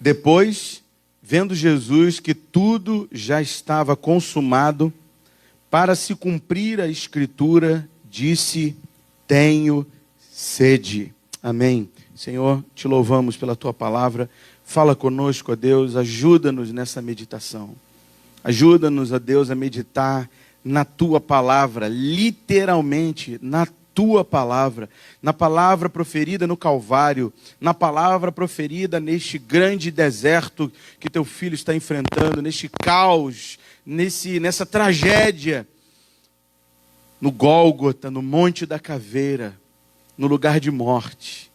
Depois, vendo Jesus que tudo já estava consumado, para se cumprir a Escritura, disse: tenho sede. Amém. Senhor, te louvamos pela tua palavra. Fala conosco, ó Deus, ajuda-nos nessa meditação. Ajuda-nos, ó Deus, a meditar na tua palavra, literalmente na tua palavra, na palavra proferida no Calvário, na palavra proferida neste grande deserto que teu filho está enfrentando, neste caos, nessa tragédia, no Gólgota, no Monte da Caveira, no lugar de morte,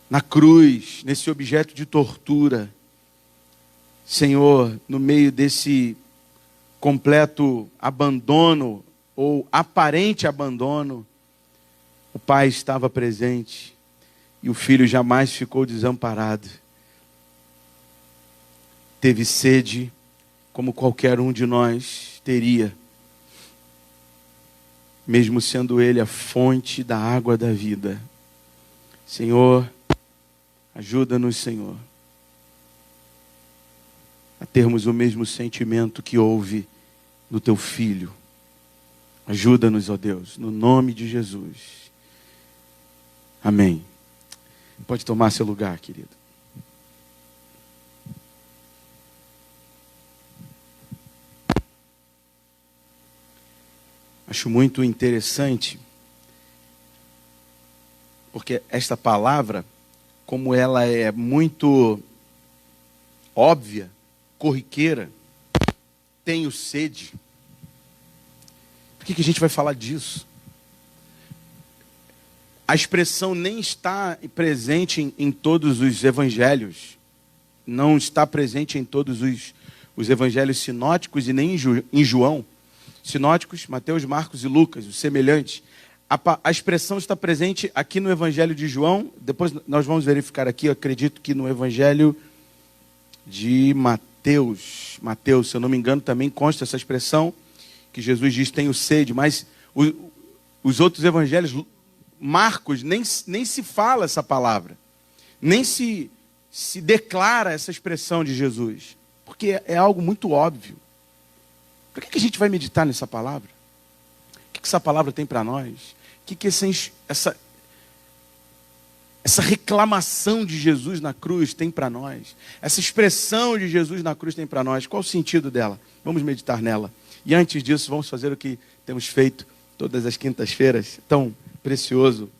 na cruz, nesse objeto de tortura. Senhor, no meio desse completo abandono, ou aparente abandono, o Pai estava presente e o Filho jamais ficou desamparado. Teve sede como qualquer um de nós teria, mesmo sendo Ele a fonte da água da vida. Senhor, ajuda-nos, Senhor, a termos o mesmo sentimento que houve no Teu Filho. Ajuda-nos, ó Deus, no nome de Jesus. Amém. Pode tomar seu lugar, querido. Acho muito interessante, porque esta palavra, como ela é muito óbvia, corriqueira, tenho sede. Por que a gente vai falar disso? A expressão nem está presente em todos os evangelhos. Não está presente em todos os evangelhos sinóticos e nem em João. Sinóticos, Mateus, Marcos e Lucas, os semelhantes. A expressão está presente aqui no evangelho de João. Depois nós vamos verificar aqui, eu acredito que no evangelho de Mateus, se eu não me engano, também consta essa expressão, que Jesus diz: tenho sede, mas os outros evangelhos, Marcos, nem se fala essa palavra, nem se declara essa expressão de Jesus, porque é algo muito óbvio. Por que a gente vai meditar nessa palavra? O que essa palavra tem para nós? O que essa reclamação de Jesus na cruz tem para nós? Essa expressão de Jesus na cruz tem para nós? Qual o sentido dela? Vamos meditar nela. E antes disso, vamos fazer o que temos feito todas as quintas-feiras. Tão precioso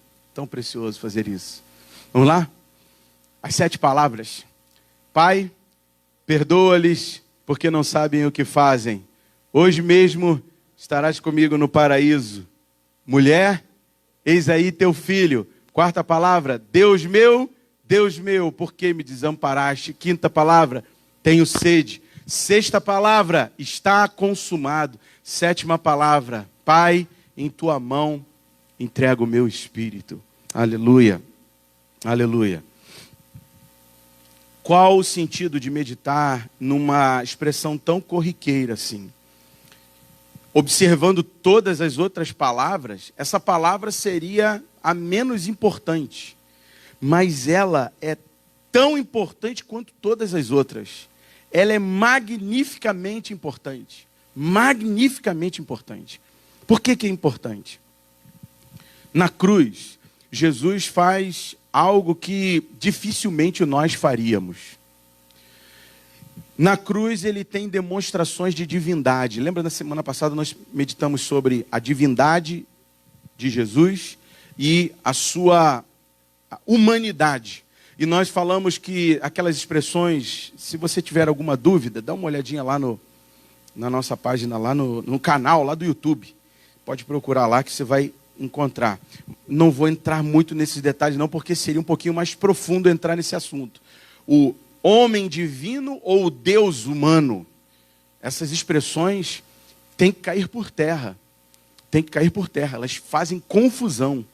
fazer isso. Vamos lá? As 7 palavras. Pai, perdoa-lhes, porque não sabem o que fazem. Hoje mesmo estarás comigo no paraíso. Mulher, eis aí teu filho. 4ª palavra, Deus meu, por que me desamparaste? 5ª palavra, tenho sede. 6ª palavra, está consumado. 7ª palavra, Pai, em tua mão entrego o meu espírito. Aleluia, aleluia. Qual o sentido de meditar numa expressão tão corriqueira assim? Observando todas as outras palavras, essa palavra seria a menos importante, mas ela é tão importante quanto todas as outras. Ela é magnificamente importante. Magnificamente importante. Por que é importante? Na cruz, Jesus faz algo que dificilmente nós faríamos. Na cruz ele tem demonstrações de divindade. Lembra, na semana passada nós meditamos sobre a divindade de Jesus e a sua humanidade. E nós falamos que aquelas expressões, se você tiver alguma dúvida, dá uma olhadinha lá na nossa página, lá no canal, lá do YouTube. Pode procurar lá que você vai encontrar. Não vou entrar muito nesses detalhes não, porque seria um pouquinho mais profundo entrar nesse assunto. O homem divino ou o Deus humano, essas expressões têm que cair por terra. Tem que cair por terra, elas fazem confusão.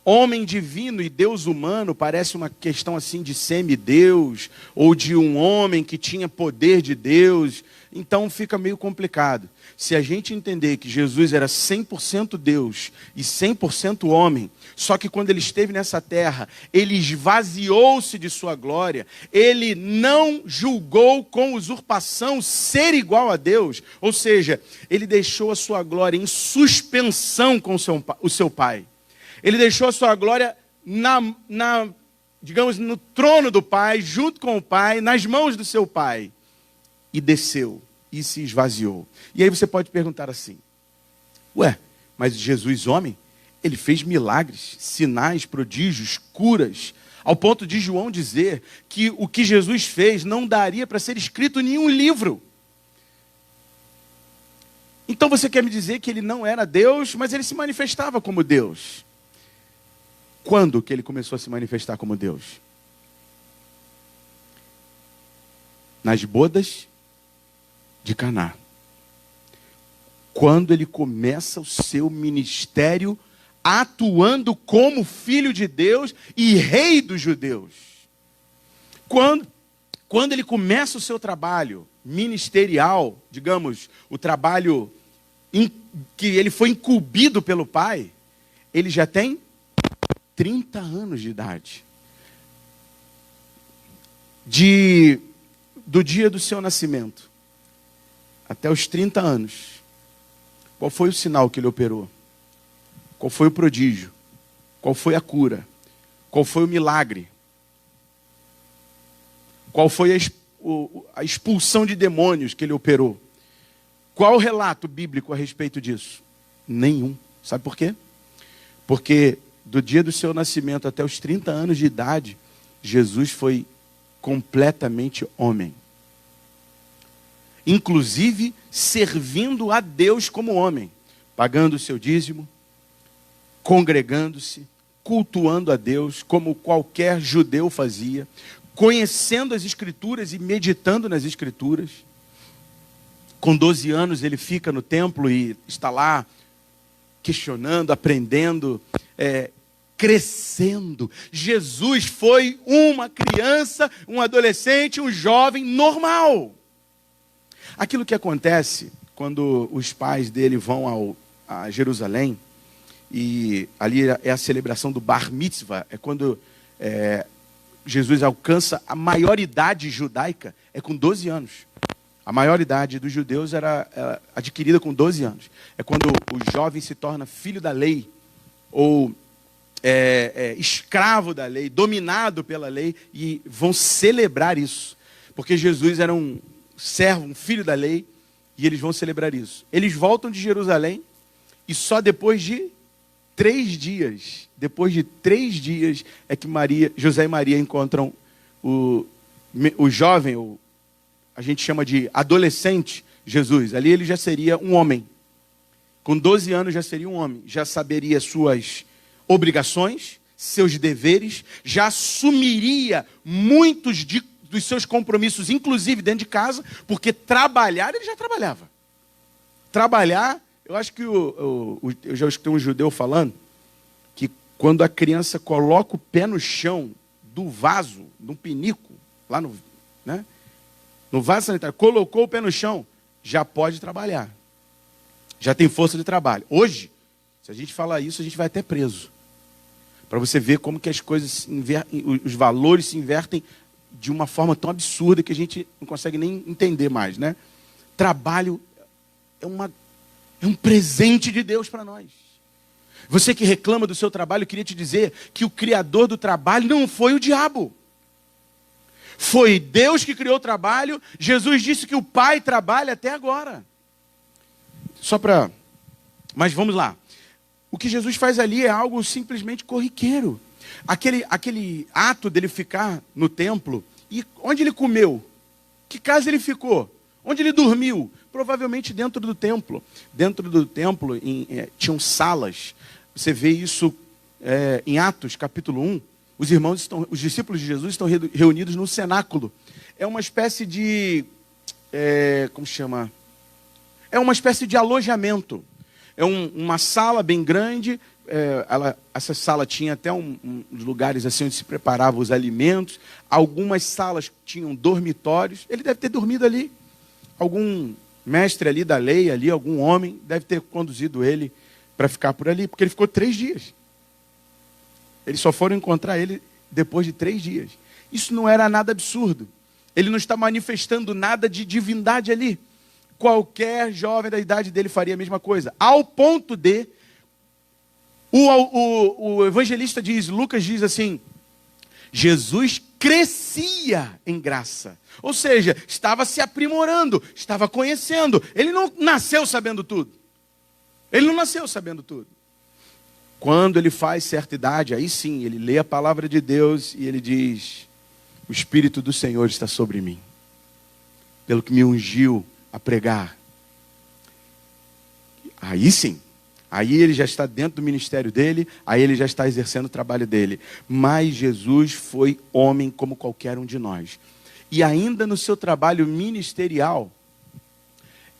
homem divino e Deus humano parece uma questão assim de semideus, ou de um homem que tinha poder de Deus, então fica meio complicado. Se a gente entender que Jesus era 100% Deus e 100% homem, só que quando ele esteve nessa terra, ele esvaziou-se de sua glória, ele não julgou com usurpação ser igual a Deus, ou seja, ele deixou a sua glória em suspensão com o seu Pai. Ele deixou a sua glória digamos, no trono do Pai, junto com o Pai, nas mãos do seu Pai. E desceu, e se esvaziou. E aí você pode perguntar assim, ué, mas Jesus homem, ele fez milagres, sinais, prodígios, curas, ao ponto de João dizer que o que Jesus fez não daria para ser escrito em nenhum livro. Então você quer me dizer que ele não era Deus, mas ele se manifestava como Deus. Quando que ele começou a se manifestar como Deus? Nas bodas de Caná. Quando ele começa o seu ministério atuando como filho de Deus e rei dos judeus. Quando ele começa o seu trabalho ministerial, digamos, o trabalho que ele foi incumbido pelo Pai, ele já tem 30 anos de idade. Do dia do seu nascimento até os 30 anos, qual foi o sinal que ele operou? Qual foi o prodígio? Qual foi a cura? Qual foi o milagre? Qual foi a expulsão de demônios que ele operou? Qual o relato bíblico a respeito disso? Nenhum. Sabe por quê? Porque do dia do seu nascimento até os 30 anos de idade, Jesus foi completamente homem. Inclusive servindo a Deus como homem, pagando o seu dízimo, congregando-se, cultuando a Deus, como qualquer judeu fazia, conhecendo as Escrituras e meditando nas Escrituras. Com 12 anos ele fica no templo e está lá questionando, aprendendo, crescendo. Jesus foi uma criança, um adolescente, um jovem normal. Aquilo que acontece quando os pais dele vão a Jerusalém, e ali é a celebração do Bar Mitzvah, é quando Jesus alcança a maioridade judaica, é com 12 anos. A maioridade dos judeus era adquirida com 12 anos. É quando o jovem se torna filho da lei, ou escravo da lei, dominado pela lei, e vão celebrar isso. Porque Jesus era um servo, um filho da lei, e eles vão celebrar isso. Eles voltam de Jerusalém, e só depois de 3 dias, é que José e Maria encontram o jovem, a gente chama de adolescente Jesus. Ali ele já seria um homem. Com 12 anos já seria um homem. Já saberia suas obrigações, seus deveres, já assumiria muitos dos seus compromissos, inclusive dentro de casa, porque trabalhar, ele já trabalhava. Trabalhar, eu acho que eu já escutei um judeu falando que quando a criança coloca o pé no chão do vaso, no pinico, lá no vaso sanitário, colocou o pé no chão, já pode trabalhar. Já tem força de trabalho. Hoje, se a gente falar isso, a gente vai até preso. Para você ver como que as coisas, os valores se invertem de uma forma tão absurda que a gente não consegue nem entender mais, né? Trabalho é um presente de Deus para nós. Você que reclama do seu trabalho, eu queria te dizer que o criador do trabalho não foi o diabo. Foi Deus que criou o trabalho. Jesus disse que o Pai trabalha até agora. Mas vamos lá. O que Jesus faz ali é algo simplesmente corriqueiro. Aquele ato dele ficar no templo, e onde ele comeu? Que casa ele ficou? Onde ele dormiu? Provavelmente dentro do templo. Dentro do templo tinham salas. Você vê isso em Atos, capítulo 1. Os discípulos de Jesus estão reunidos no cenáculo. É uma espécie de... como chama? É uma espécie de alojamento. uma sala bem grande. Essa sala tinha até uns lugares assim onde se preparavam os alimentos. Algumas salas tinham dormitórios. Ele deve ter dormido ali. Algum mestre ali da lei, ali, algum homem, deve ter conduzido ele para ficar por ali, porque ele ficou 3 dias. Eles só foram encontrar ele depois de 3 dias. Isso não era nada absurdo. Ele não está manifestando nada de divindade ali. Qualquer jovem da idade dele faria a mesma coisa. Ao ponto de, o evangelista diz, Lucas diz assim, Jesus crescia em graça. Ou seja, estava se aprimorando, estava conhecendo. Ele não nasceu sabendo tudo. Ele não nasceu sabendo tudo. Quando ele faz certa idade, aí sim, ele lê a palavra de Deus e ele diz, o Espírito do Senhor está sobre mim, pelo que me ungiu a pregar. Aí sim, aí ele já está dentro do ministério dele, aí ele já está exercendo o trabalho dele. Mas Jesus foi homem como qualquer um de nós. E ainda no seu trabalho ministerial,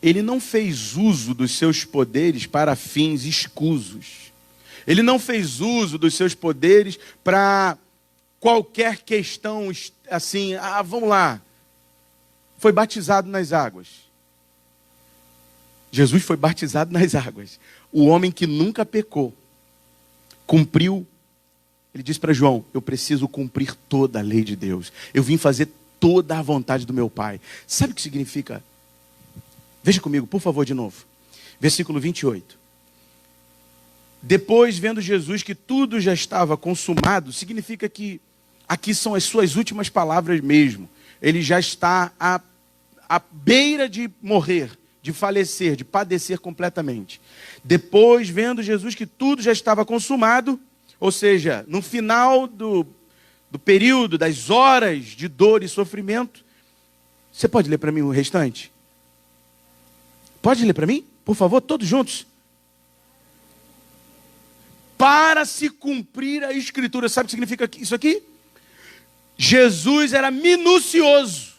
ele não fez uso dos seus poderes para fins escusos. Ele não fez uso dos seus poderes para qualquer questão assim, vamos lá. Foi batizado nas águas. Jesus foi batizado nas águas. O homem que nunca pecou, cumpriu. Ele disse para João, eu preciso cumprir toda a lei de Deus. Eu vim fazer toda a vontade do meu Pai. Sabe o que significa? Veja comigo, por favor, de novo. Versículo 28. Depois, vendo Jesus que tudo já estava consumado, significa que aqui são as suas últimas palavras mesmo. Ele já está à beira de morrer, de falecer, de padecer completamente. Depois, vendo Jesus que tudo já estava consumado, ou seja, no final do período, das horas de dor e sofrimento, você pode ler para mim o restante? Pode ler para mim? Por favor, todos juntos. Para se cumprir a Escritura. Sabe o que significa isso aqui? Jesus era minucioso.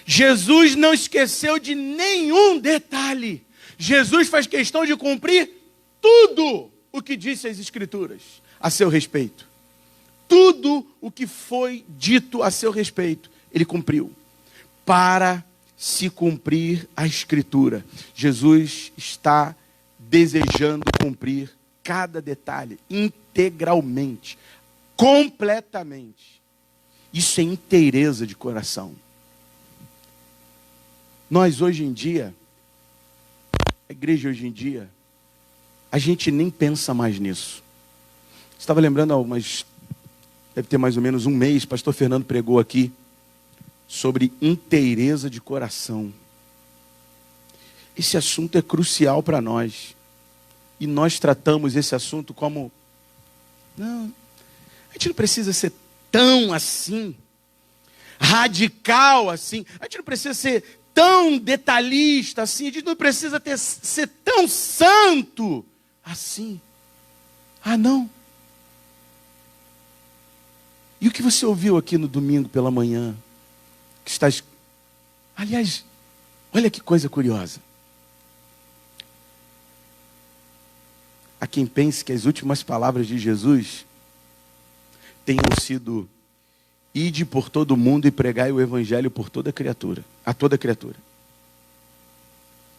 Jesus não esqueceu de nenhum detalhe. Jesus faz questão de cumprir tudo o que disse as Escrituras a seu respeito. Tudo o que foi dito a seu respeito, ele cumpriu. Para se cumprir a Escritura. Jesus está desejando cumprir cada detalhe, integralmente, completamente. Isso é inteireza de coração. Nós hoje em dia, a igreja hoje em dia, a gente nem pensa mais nisso. Estava lembrando, deve ter mais ou menos um mês, pastor Fernando pregou aqui sobre inteireza de coração. Esse assunto é crucial para nós. E nós tratamos esse assunto como... Não, a gente não precisa ser tão assim, radical assim. A gente não precisa ser tão detalhista assim. A gente não precisa ser tão santo assim. Ah, não. E o que você ouviu aqui no domingo pela manhã? Que está... Aliás, olha que coisa curiosa. Há quem pense que as últimas palavras de Jesus tenham sido: ide por todo o mundo e pregai o evangelho por toda criatura, a toda criatura.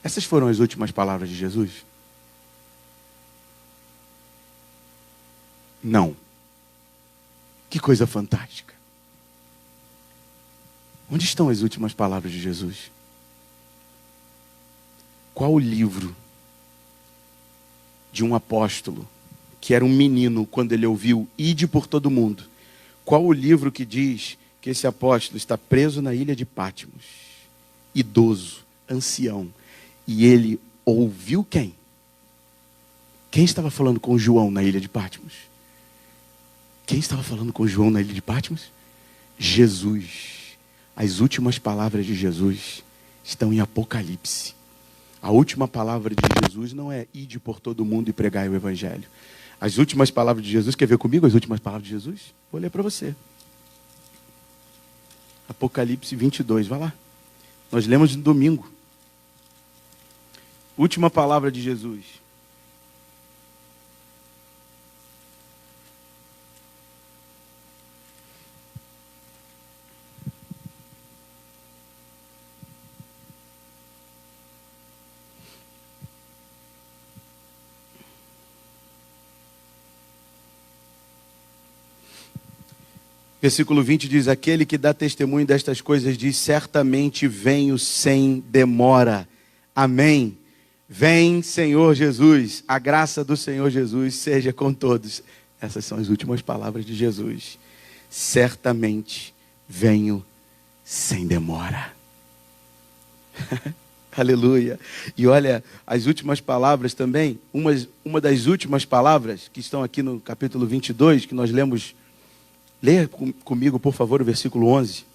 Essas foram as últimas palavras de Jesus? Não. Que coisa fantástica. Onde estão as últimas palavras de Jesus? Qual o livro de um apóstolo que era um menino quando ele ouviu ide por todo mundo? Qual o livro que diz que esse apóstolo está preso na ilha de Patmos, idoso, ancião, e ele ouviu quem? Quem estava falando com João na ilha de Patmos? Quem estava falando com João na ilha de Patmos? Jesus. As últimas palavras de Jesus estão em Apocalipse. A última palavra de Jesus não é ide por todo mundo e pregai o evangelho. As últimas palavras de Jesus, quer ver comigo as últimas palavras de Jesus? Vou ler para você. Apocalipse 22, vai lá. Nós lemos no domingo. Última palavra de Jesus. Versículo 20 diz: aquele que dá testemunho destas coisas diz: certamente venho sem demora. Amém. Vem, Senhor Jesus. A graça do Senhor Jesus seja com todos. Essas são as últimas palavras de Jesus. Certamente venho sem demora. Aleluia. E olha, as últimas palavras também, uma das últimas palavras que estão aqui no capítulo 22, que nós lemos. Leia comigo, por favor, o versículo 11.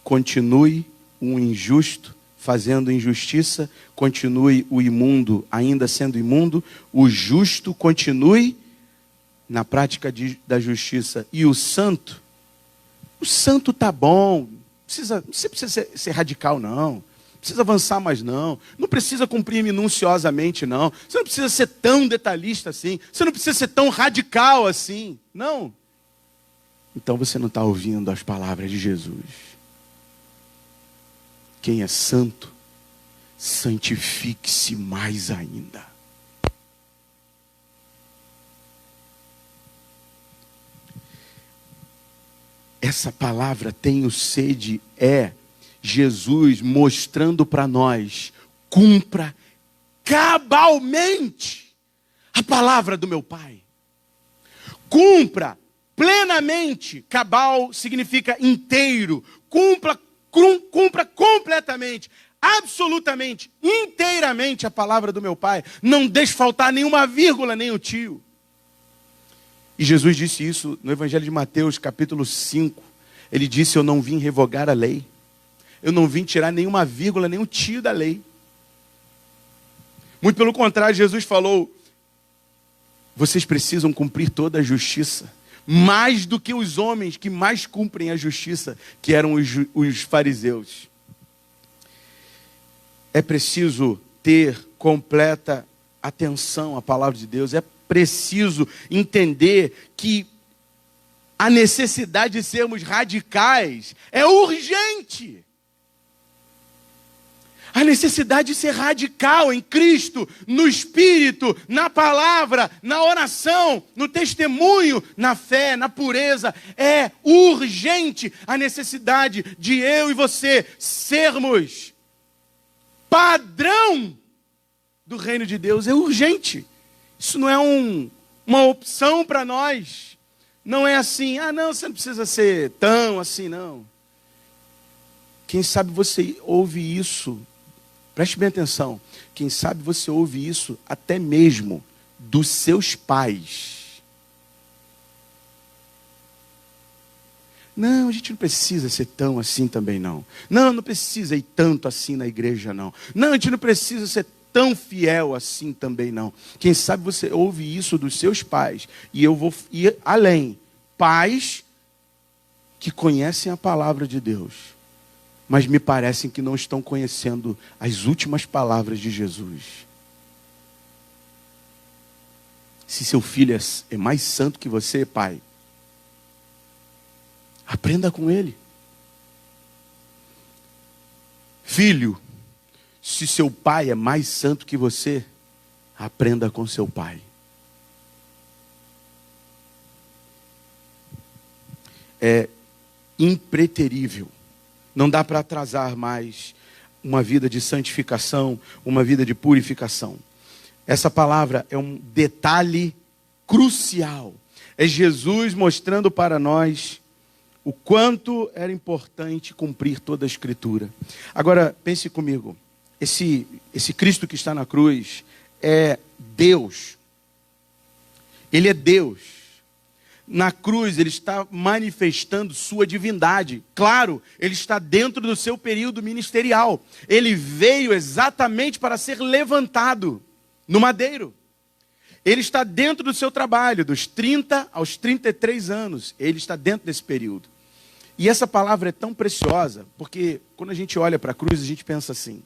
Continue o injusto fazendo injustiça, continue o imundo ainda sendo imundo, o justo continue na prática da justiça. E o santo está bom, você precisa ser radical não. Precisa avançar mais não, não precisa cumprir minuciosamente não, você não precisa ser tão detalhista assim, você não precisa ser tão radical assim, não. Então você não está ouvindo as palavras de Jesus. Quem é santo, santifique-se mais ainda. Essa palavra tenho sede Jesus mostrando para nós: cumpra cabalmente a palavra do meu Pai. Cumpra plenamente. Cabal significa inteiro. Cumpra completamente, absolutamente, inteiramente a palavra do meu Pai. Não deixe faltar nenhuma vírgula, nem o tio. E Jesus disse isso no Evangelho de Mateus, capítulo 5. Ele disse: eu não vim revogar a lei. Eu não vim tirar nenhuma vírgula, nem um tio da lei. Muito pelo contrário, Jesus falou: vocês precisam cumprir toda a justiça, mais do que os homens que mais cumprem a justiça, que eram os fariseus. É preciso ter completa atenção à palavra de Deus. É preciso entender que a necessidade de sermos radicais é urgente. A necessidade de ser radical em Cristo, no Espírito, na palavra, na oração, no testemunho, na fé, na pureza, é urgente. A necessidade de eu e você sermos padrão do reino de Deus é urgente. Isso não é uma opção para nós. Não é assim: não, você não precisa ser tão assim, não. Quem sabe você ouve isso. Preste bem atenção. Quem sabe você ouve isso até mesmo dos seus pais. Não, a gente não precisa ser tão assim também não. Não precisa ir tanto assim na igreja não. Não, a gente não precisa ser tão fiel assim também não. Quem sabe você ouve isso dos seus pais. E eu vou ir além. Pais que conhecem a palavra de Deus, mas me parecem que não estão conhecendo as últimas palavras de Jesus. Se seu filho é mais santo que você, pai, aprenda com ele. Filho, se seu pai é mais santo que você, aprenda com seu pai. É impreterível. Não dá para atrasar mais uma vida de santificação, uma vida de purificação. Essa palavra é um detalhe crucial. É Jesus mostrando para nós o quanto era importante cumprir toda a Escritura. Agora, pense comigo. Esse Cristo que está na cruz é Deus. Ele é Deus. Na cruz ele está manifestando sua divindade. Claro, ele está dentro do seu período ministerial. Ele veio exatamente para ser levantado no madeiro. Ele está dentro do seu trabalho, dos 30 aos 33 anos. Ele está dentro desse período. E essa palavra é tão preciosa, porque quando a gente olha para a cruz, a gente pensa assim: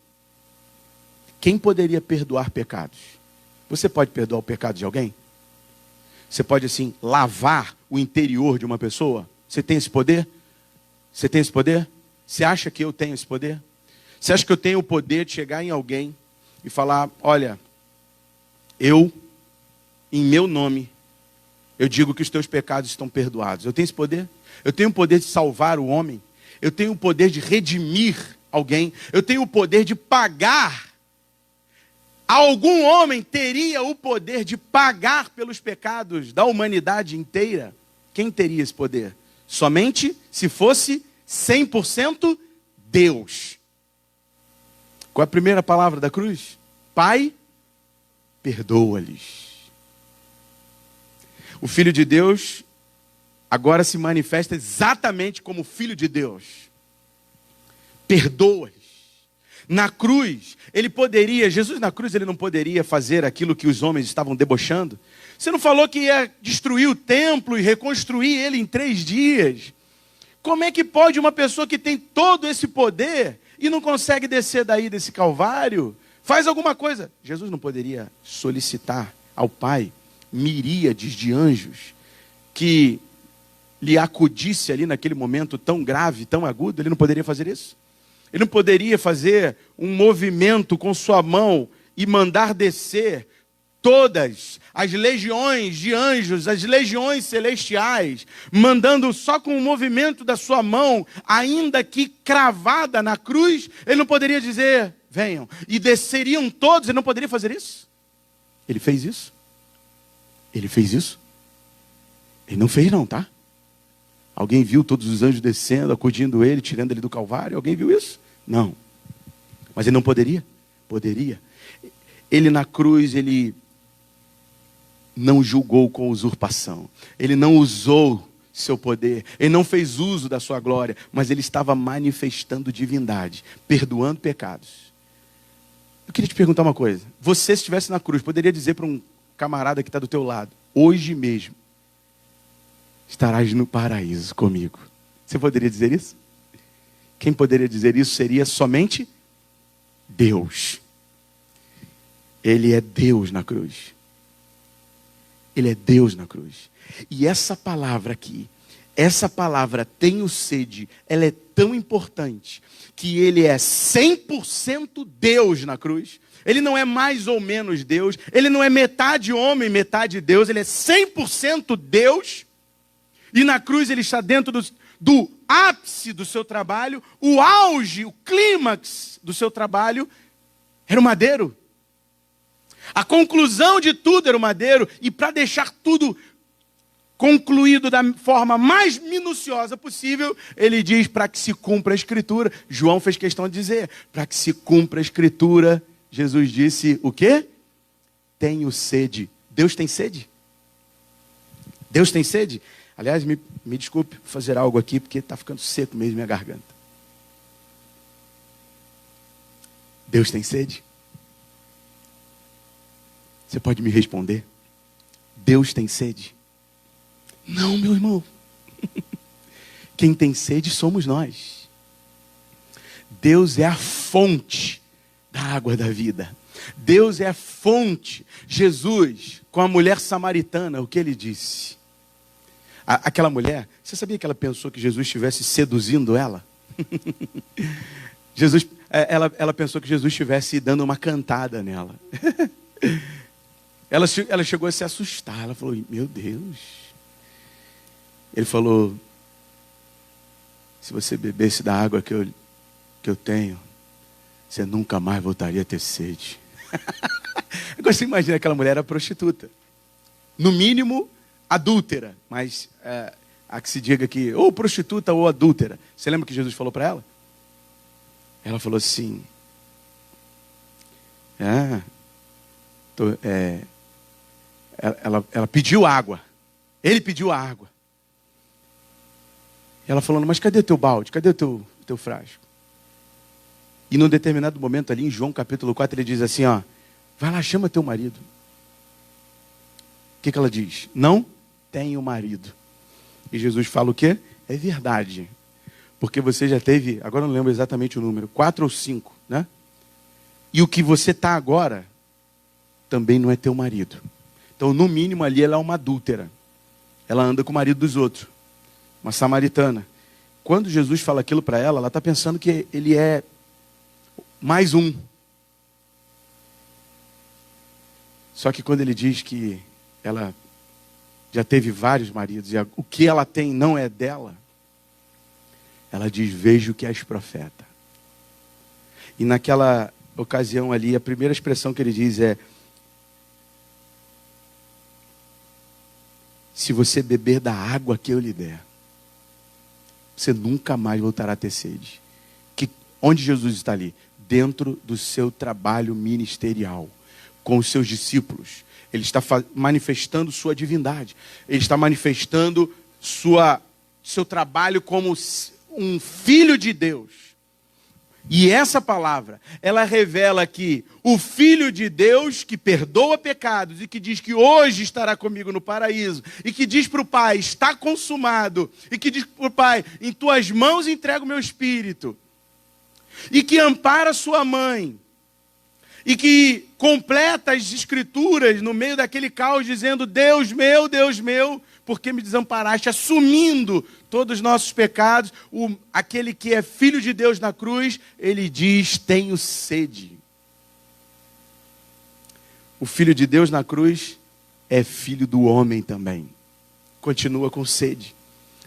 Quem poderia perdoar pecados? Você pode perdoar o pecado de alguém? Você pode, assim, lavar o interior de uma pessoa? Você tem esse poder? Você tem esse poder? Você acha que eu tenho esse poder? Você acha que eu tenho o poder de chegar em alguém e falar, olha, eu, em meu nome, eu digo que os teus pecados estão perdoados. Eu tenho esse poder? Eu tenho o poder de salvar o homem. Eu tenho o poder de redimir alguém. Eu tenho o poder de pagar. Algum homem teria o poder de pagar pelos pecados da humanidade inteira? Quem teria esse poder? Somente se fosse 100% Deus. Qual é a primeira palavra da cruz? Pai, perdoa-lhes. O Filho de Deus agora se manifesta exatamente como Filho de Deus. Perdoa-lhes. Na cruz, Jesus na cruz, ele não poderia fazer aquilo que os homens estavam debochando? Você não falou que ia destruir o templo e reconstruir ele em 3 dias? Como é que pode uma pessoa que tem todo esse poder e não consegue descer daí desse Calvário? Faz alguma coisa. Jesus não poderia solicitar ao Pai miríades de anjos que lhe acudisse ali naquele momento tão grave, tão agudo? Ele não poderia fazer isso? Ele não poderia fazer um movimento com sua mão e mandar descer todas as legiões de anjos, as legiões celestiais, mandando só com o movimento da sua mão, ainda que cravada na cruz? Ele não poderia dizer, venham, e desceriam todos? Ele não poderia fazer isso? Ele fez isso? Ele fez isso? Ele não fez não, tá? Alguém viu todos os anjos descendo, acudindo ele, tirando ele do Calvário? Alguém viu isso? Não. Mas ele não poderia? Poderia. Ele na cruz, ele não julgou com usurpação. Ele não usou seu poder. Ele não fez uso da sua glória. Mas ele estava manifestando divindade, perdoando pecados. Eu queria te perguntar uma coisa. Você, se estivesse na cruz, poderia dizer para um camarada que está do teu lado, hoje mesmo, estarás no paraíso comigo. Você poderia dizer isso? Quem poderia dizer isso seria somente Deus. Ele é Deus na cruz. Ele é Deus na cruz. E essa palavra aqui, essa palavra tenho sede, ela é tão importante que ele é 100% Deus na cruz. Ele não é mais ou menos Deus. Ele não é metade homem, metade Deus. Ele é 100% Deus. E na cruz ele está dentro do ápice do seu trabalho, o auge, o clímax do seu trabalho era o madeiro. A conclusão de tudo era o madeiro, e para deixar tudo concluído da forma mais minuciosa possível, ele diz, para que se cumpra a Escritura. João fez questão de dizer, para que se cumpra a Escritura, Jesus disse, o quê? Tenho sede. Deus tem sede? Deus tem sede? Aliás, me desculpe fazer algo aqui, porque está ficando seco mesmo minha garganta. Deus tem sede? Você pode me responder? Deus tem sede? Não, meu irmão. Quem tem sede somos nós. Deus é a fonte da água da vida. Deus é a fonte. Jesus, com a mulher samaritana, o que ele disse? Aquela mulher, você sabia que ela pensou que Jesus estivesse seduzindo ela? Ela pensou que Jesus estivesse dando uma cantada nela. Ela chegou a se assustar. Ela falou, meu Deus. Ele falou, se você bebesse da água que eu tenho, você nunca mais voltaria a ter sede. Agora você imagina, aquela mulher era prostituta. No mínimo, adúltera. Mas a que se diga que ou prostituta ou adúltera. Você lembra que Jesus falou para ela? Ela falou assim, ela pediu água. Ele pediu a água. Ela falando, mas cadê teu balde? Cadê teu frasco? E num determinado momento ali, em João capítulo 4, ele diz assim, vai lá, chama teu marido. O que ela diz? Não tenho marido. E Jesus fala o quê? É verdade. Porque você já teve, agora eu não lembro exatamente o número, 4 ou 5, né? E o que você está agora também não é teu marido. Então, no mínimo, ali ela é uma adúltera. Ela anda com o marido dos outros. Uma samaritana. Quando Jesus fala aquilo para ela, ela está pensando que ele é mais um. Só que quando ele diz que ela já teve vários maridos e o que ela tem não é dela, ela diz: vejo que és profeta. E naquela ocasião ali, a primeira expressão que ele diz é: se você beber da água que eu lhe der, você nunca mais voltará a ter sede. Onde Jesus está ali? Dentro do seu trabalho ministerial, com os seus discípulos. Ele está manifestando sua divindade. Ele está manifestando seu trabalho como um filho de Deus. E essa palavra, ela revela que o Filho de Deus, que perdoa pecados e que diz que hoje estará comigo no paraíso, e que diz para o Pai: está consumado, e que diz para o Pai: em tuas mãos entrego o meu espírito, e que ampara sua mãe, e que completa as escrituras no meio daquele caos, dizendo: Deus meu, por que me desamparaste? Assumindo todos os nossos pecados, aquele que é Filho de Deus na cruz, ele diz: tenho sede. O Filho de Deus na cruz é filho do homem também. Continua com sede,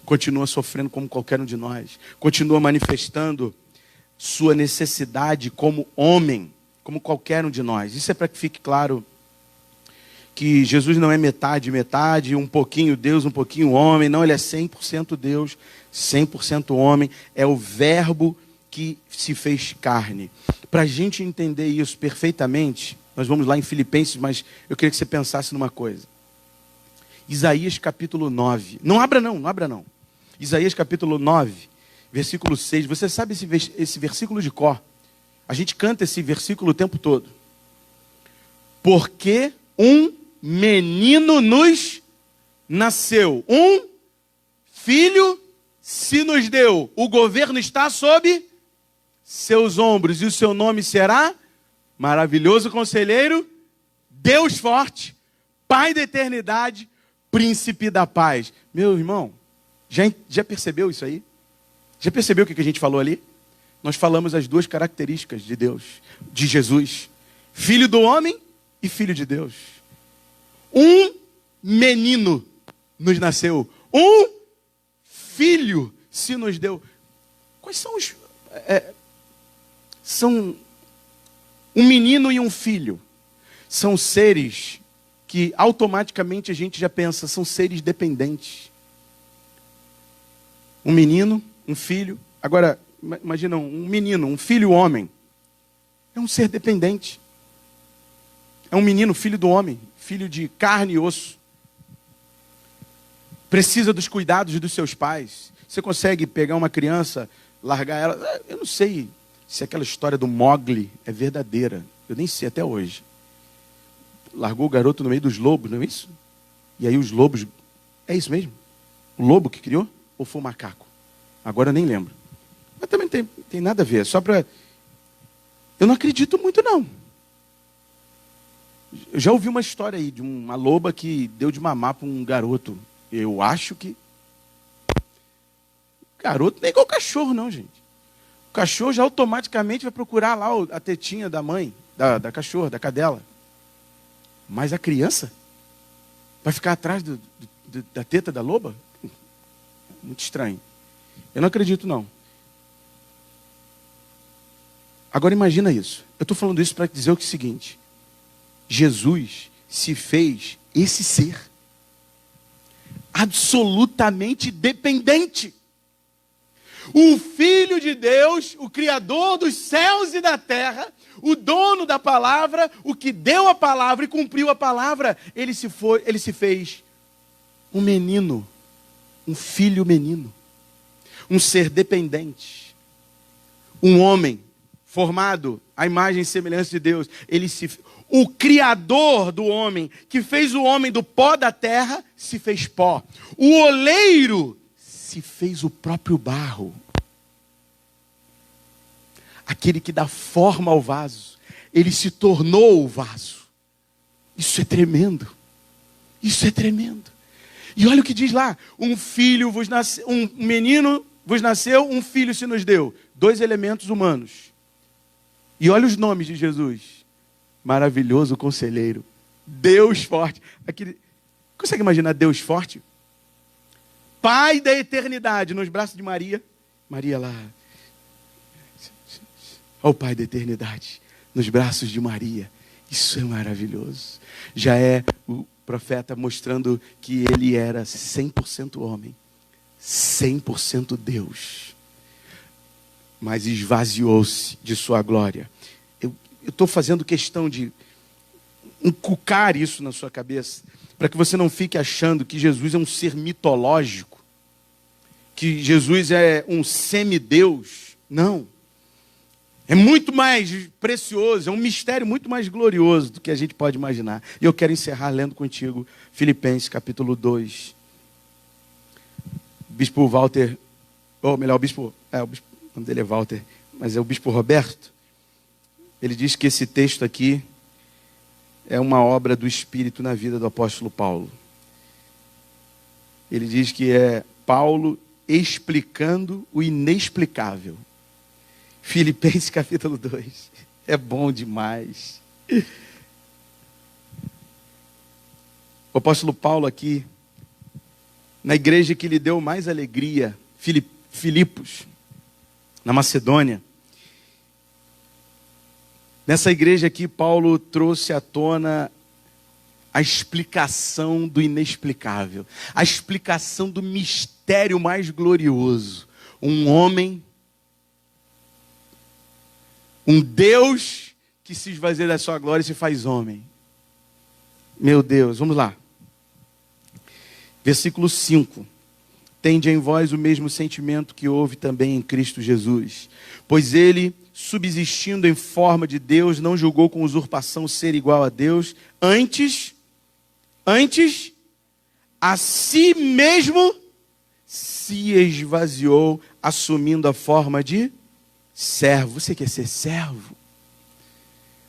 continua sofrendo como qualquer um de nós, continua manifestando sua necessidade como homem, como qualquer um de nós. Isso é para que fique claro que Jesus não é metade, um pouquinho Deus, um pouquinho homem. Não, ele é 100% Deus, 100% homem. É o verbo que se fez carne. Para a gente entender isso perfeitamente, nós vamos lá em Filipenses, mas eu queria que você pensasse numa coisa. Isaías capítulo 9. Não abra não. Isaías capítulo 9, versículo 6. Você sabe esse versículo de cor? A gente canta esse versículo o tempo todo. Porque um menino nos nasceu, um filho se nos deu. O governo está sob seus ombros, e o seu nome será Maravilhoso Conselheiro, Deus Forte, Pai da Eternidade, Príncipe da Paz. Meu irmão, já percebeu isso aí? Já percebeu o que a gente falou ali? Nós falamos as duas características de Deus, de Jesus: Filho do homem e Filho de Deus. Um menino nos nasceu, um filho se nos deu. Quais são os... são um menino e um filho. São seres que automaticamente a gente já pensa, são seres dependentes. Um menino, um filho. Agora, imagina um menino, um filho homem. É um ser dependente. É um menino, filho do homem, filho de carne e osso. Precisa dos cuidados dos seus pais. Você consegue pegar uma criança, largar ela... Eu não sei se aquela história do Mowgli é verdadeira. Eu nem sei até hoje. Largou o garoto no meio dos lobos, não é isso? E aí os lobos... É isso mesmo? O lobo que criou? Ou foi o macaco? Agora eu nem lembro. Mas também tem nada a ver. Só para... Eu não acredito muito, não. Eu já ouvi uma história aí de uma loba que deu de mamar para um garoto. Eu acho que... Garoto não é igual cachorro, não, gente. O cachorro já automaticamente vai procurar lá a tetinha da mãe, da cachorra, da cadela. Mas a criança vai ficar atrás da teta da loba? Muito estranho. Eu não acredito, não. Agora imagina isso. Eu estou falando isso para dizer o seguinte. Jesus se fez esse ser absolutamente dependente. O Filho de Deus, o Criador dos céus e da terra, o dono da palavra, o que deu a palavra e cumpriu a palavra, ele se fez um menino, um filho menino, um ser dependente, um homem formado à imagem e semelhança de Deus. O Criador do homem, que fez o homem do pó da terra, se fez pó. O oleiro se fez o próprio barro. aquele que dá forma ao vaso, ele se tornou o vaso. Isso é tremendo. Isso é tremendo. E olha o que diz lá: um filho vos nasceu, um menino vos nasceu, um filho se nos deu. 2 elementos humanos. E olha os nomes de Jesus: maravilhoso conselheiro, Deus forte. Consegue imaginar Deus forte? Pai da eternidade, nos braços de Maria. Maria lá. Olha o Pai da eternidade, nos braços de Maria. Isso é maravilhoso. Já é o profeta mostrando que ele era 100% homem, 100% Deus. Mas esvaziou-se de sua glória. Eu estou fazendo questão de inculcar isso na sua cabeça, para que você não fique achando que Jesus é um ser mitológico, que Jesus é um semideus. Não. É muito mais precioso, é um mistério muito mais glorioso do que a gente pode imaginar. E eu quero encerrar lendo contigo Filipenses capítulo 2. Bispo Walter, ou melhor, o nome dele é Walter, mas é o Bispo Roberto. Ele diz que esse texto aqui é uma obra do Espírito na vida do apóstolo Paulo. Ele diz que é Paulo explicando o inexplicável. Filipenses capítulo 2. É bom demais. O apóstolo Paulo aqui, na igreja que lhe deu mais alegria, Filipos, na Macedônia. Nessa igreja aqui, Paulo trouxe à tona a explicação do inexplicável, a explicação do mistério mais glorioso. Um homem, um Deus que se esvazia da sua glória e se faz homem. Meu Deus, vamos lá. Versículo 5. Tende em vós o mesmo sentimento que houve também em Cristo Jesus. Pois ele, subsistindo em forma de Deus, não julgou com usurpação ser igual a Deus. Antes, a si mesmo se esvaziou, assumindo a forma de servo. Você quer ser servo?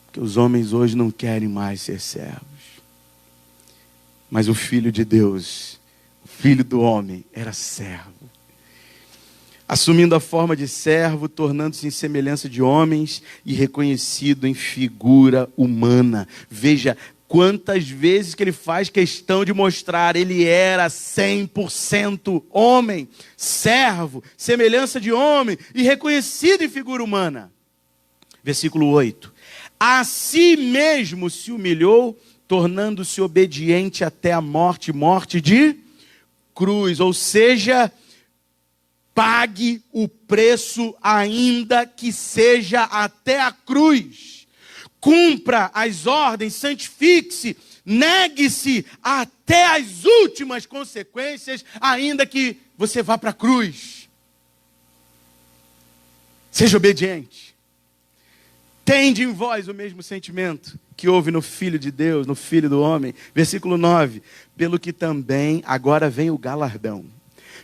Porque os homens hoje não querem mais ser servos. Mas o Filho de Deus, o Filho do homem, era servo. Assumindo a forma de servo, tornando-se em semelhança de homens e reconhecido em figura humana. Veja quantas vezes que ele faz questão de mostrar, ele era 100% homem, servo, semelhança de homem e reconhecido em figura humana. Versículo 8. A si mesmo se humilhou, tornando-se obediente até a morte, morte de cruz. Ou seja, pague o preço ainda que seja até a cruz. Cumpra as ordens, santifique-se, negue-se até as últimas consequências, ainda que você vá para a cruz. Seja obediente. Tende em vós o mesmo sentimento que houve no Filho de Deus, no Filho do homem. Versículo 9. Pelo que também, agora vem o galardão.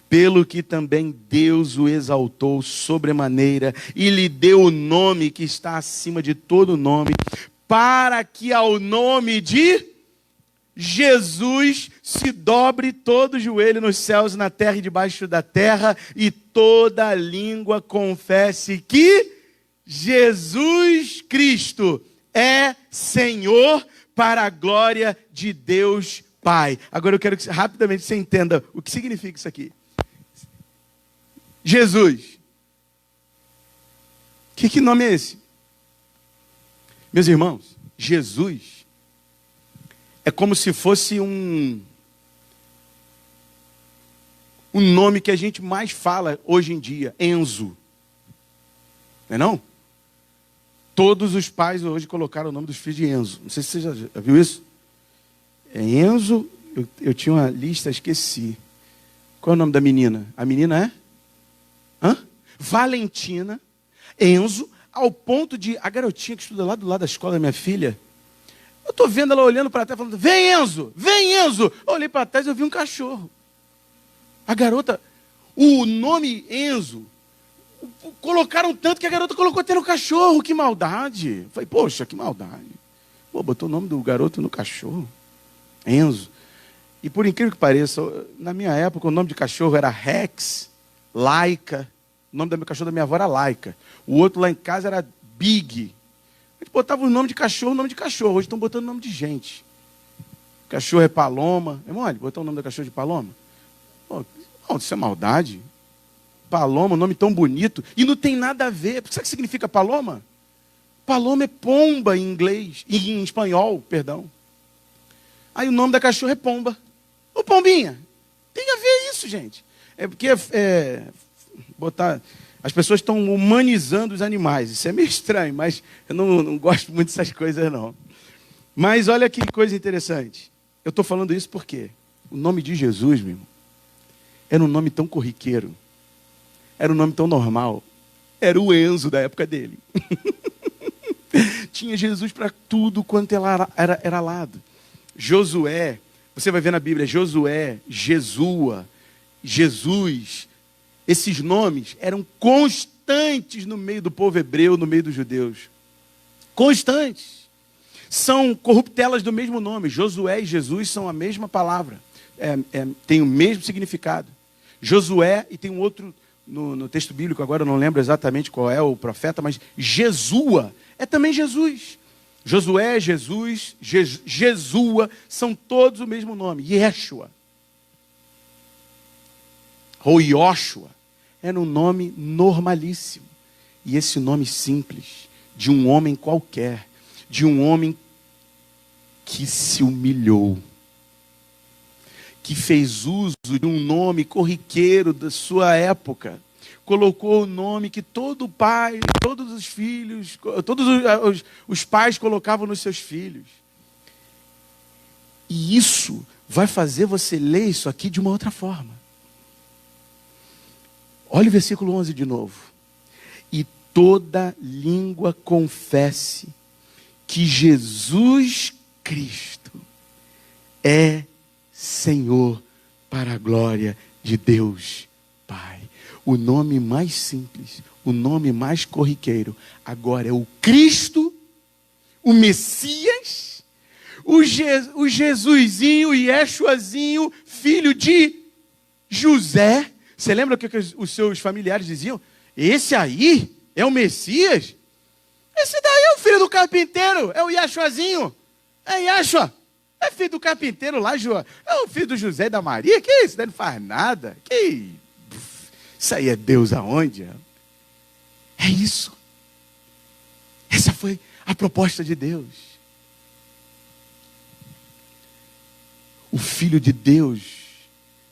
Pelo que também Deus o exaltou sobremaneira e lhe deu o nome que está acima de todo nome, para que ao nome de Jesus se dobre todo o joelho nos céus, na terra e debaixo da terra, e toda língua confesse que Jesus Cristo é Senhor, para a glória de Deus Pai. Agora eu quero que rapidamente você entenda o que significa isso aqui. Jesus. Que nome é esse? Meus irmãos, Jesus é como se fosse um nome que a gente mais fala hoje em dia, Enzo. Não é não? Todos os pais hoje colocaram o nome dos filhos de Enzo. Não sei se você já viu isso. É Enzo, eu tinha uma lista, esqueci. Qual é o nome da menina? A menina é? Valentina, Enzo, ao ponto de a garotinha que estuda lá do lado da escola da minha filha, eu estou vendo ela olhando para trás, falando, vem Enzo, vem Enzo. Eu olhei para trás e eu vi um cachorro. A garota, o nome Enzo, Colocaram tanto que a garota colocou até no cachorro. Que maldade. Falei, poxa, que maldade. Pô, botou o nome do garoto no cachorro. Enzo. E por incrível que pareça, na minha época o nome de cachorro era Rex, Laika. O nome do cachorro da minha avó era Laika. O outro lá em casa era Big. A gente botava o nome de cachorro, Hoje estão botando o nome de gente. Cachorro é Paloma. É mole, botar o nome do cachorro de Paloma? Pô, não, isso é maldade. Paloma, um nome tão bonito. E não tem nada a ver. Sabe o que significa Paloma? Paloma é pomba em inglês. Em espanhol, perdão. Aí o nome da cachorra é Pomba. Ô Pombinha. Tem a ver isso, gente. É porque botar... As pessoas estão humanizando os animais. Isso é meio estranho, mas eu não gosto muito dessas coisas, não. Mas olha que coisa interessante. Eu estou falando isso porque o nome de Jesus, meu irmão, era um nome tão corriqueiro. Era um nome tão normal. Era o Enzo da época dele. Tinha Jesus para tudo quanto era lado. Josué, você vai ver na Bíblia, Josué, Jesua, Jesus. Esses nomes eram constantes no meio do povo hebreu, no meio dos judeus. Constantes. São corruptelas do mesmo nome. Josué e Jesus são a mesma palavra. Tem o mesmo significado. Josué, e tem um outro no texto bíblico, agora eu não lembro exatamente qual é o profeta, mas Jesua é também Jesus. Josué, Jesus, Jesua, são todos o mesmo nome. Yeshua. Ou Yoshua. Era um nome normalíssimo. E esse nome simples, de um homem qualquer, de um homem que se humilhou, que fez uso de um nome corriqueiro da sua época, colocou o nome que todo pai, todos os filhos, todos os pais colocavam nos seus filhos. E isso vai fazer você ler isso aqui de uma outra forma. Olha o versículo 11 de novo. E toda língua confesse que Jesus Cristo é Senhor para a glória de Deus Pai. O nome mais simples, o nome mais corriqueiro, agora é o Cristo, o Messias, o Jesusinho, o Yeshuazinho, filho de José. Você lembra o que os seus familiares diziam? Esse aí é o Messias? Esse daí é o filho do carpinteiro, é o Yeshuazinho. É Yeshua. É filho do carpinteiro lá, é o filho do José e da Maria. Que isso? Daí não faz nada. Isso aí é Deus aonde? É isso. Essa foi a proposta de Deus. O Filho de Deus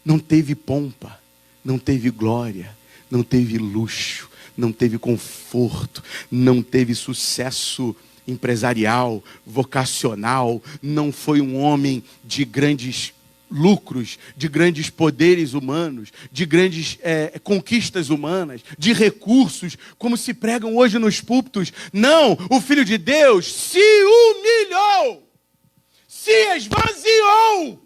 não teve pompa, não teve glória, não teve luxo, não teve conforto, não teve sucesso empresarial, vocacional, não foi um homem de grandes lucros, de grandes poderes humanos, de grandes conquistas humanas, de recursos, como se pregam hoje nos púlpitos. Não, o Filho de Deus se humilhou, se esvaziou.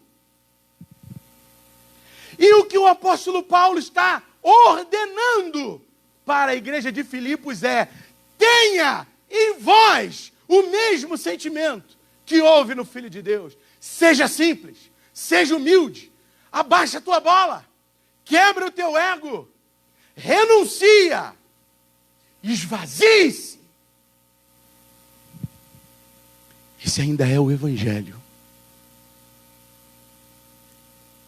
E o que o apóstolo Paulo está ordenando para a igreja de Filipos é: tenha em vós o mesmo sentimento que houve no Filho de Deus. Seja simples, seja humilde, abaixa a tua bola, quebra o teu ego, renuncia, esvazie-se. Esse ainda é o Evangelho.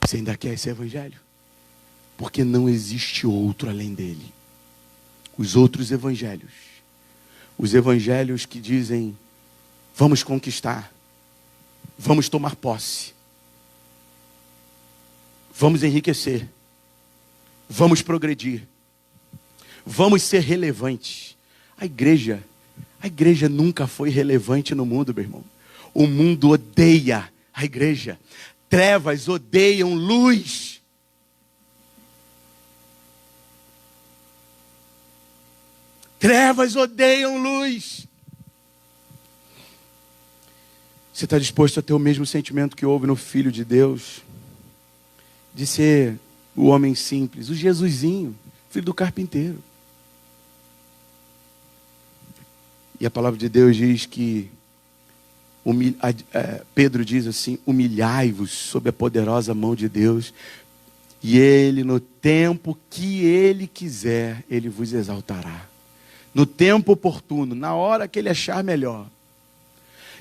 Você ainda quer esse Evangelho? Porque não existe outro além dele. Os outros evangelhos, os evangelhos que dizem: vamos conquistar, vamos tomar posse, vamos enriquecer, vamos progredir, vamos ser relevantes. A igreja nunca foi relevante no mundo, meu irmão. O mundo odeia a igreja. Trevas odeiam luz. Trevas odeiam luz. Você está disposto a ter o mesmo sentimento que houve no Filho de Deus? De ser o homem simples, o Jesusinho, filho do carpinteiro. E a palavra de Deus diz que, Pedro diz assim, humilhai-vos sob a poderosa mão de Deus, e Ele, no tempo que Ele quiser, Ele vos exaltará. No tempo oportuno, na hora que Ele achar melhor.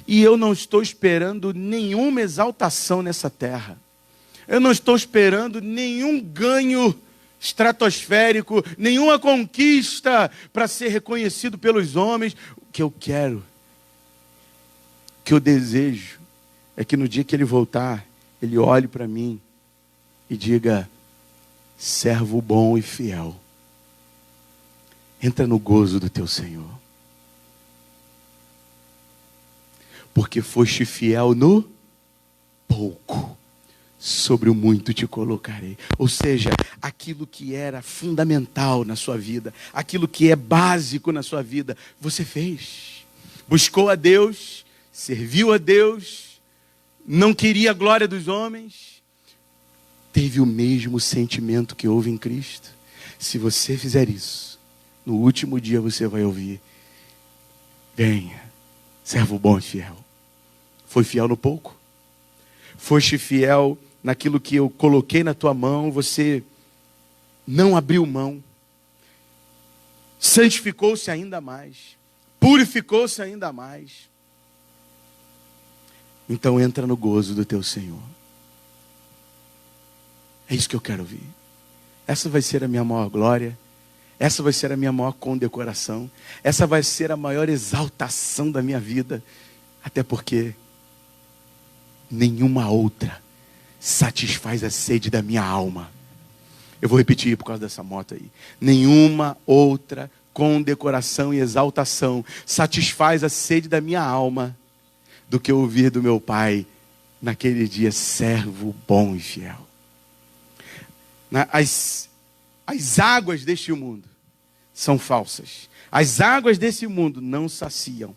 E eu não estou esperando nenhuma exaltação nessa terra. Eu não estou esperando nenhum ganho estratosférico, nenhuma conquista para ser reconhecido pelos homens. O que eu quero, o que eu desejo, é que no dia que Ele voltar, Ele olhe para mim e diga: servo bom e fiel, entra no gozo do teu Senhor. Porque foste fiel no pouco, sobre o muito te colocarei. Ou seja, aquilo que era fundamental na sua vida, aquilo que é básico na sua vida, você fez. Buscou a Deus, serviu a Deus, não queria a glória dos homens, teve o mesmo sentimento que houve em Cristo. Se você fizer isso, no último dia você vai ouvir: venha, servo bom e fiel. Foi fiel no pouco? Foste fiel naquilo que eu coloquei na tua mão, você não abriu mão. Santificou-se ainda mais. Purificou-se ainda mais. Então entra no gozo do teu Senhor. É isso que eu quero ouvir. Essa vai ser a minha maior glória. Essa vai ser a minha maior condecoração. Essa vai ser a maior exaltação da minha vida. Até porque nenhuma outra satisfaz a sede da minha alma. Eu vou repetir por causa dessa moto aí. Nenhuma outra condecoração e exaltação satisfaz a sede da minha alma do que ouvir do meu Pai naquele dia: servo bom e fiel. As águas deste mundo são falsas. As águas desse mundo não saciam.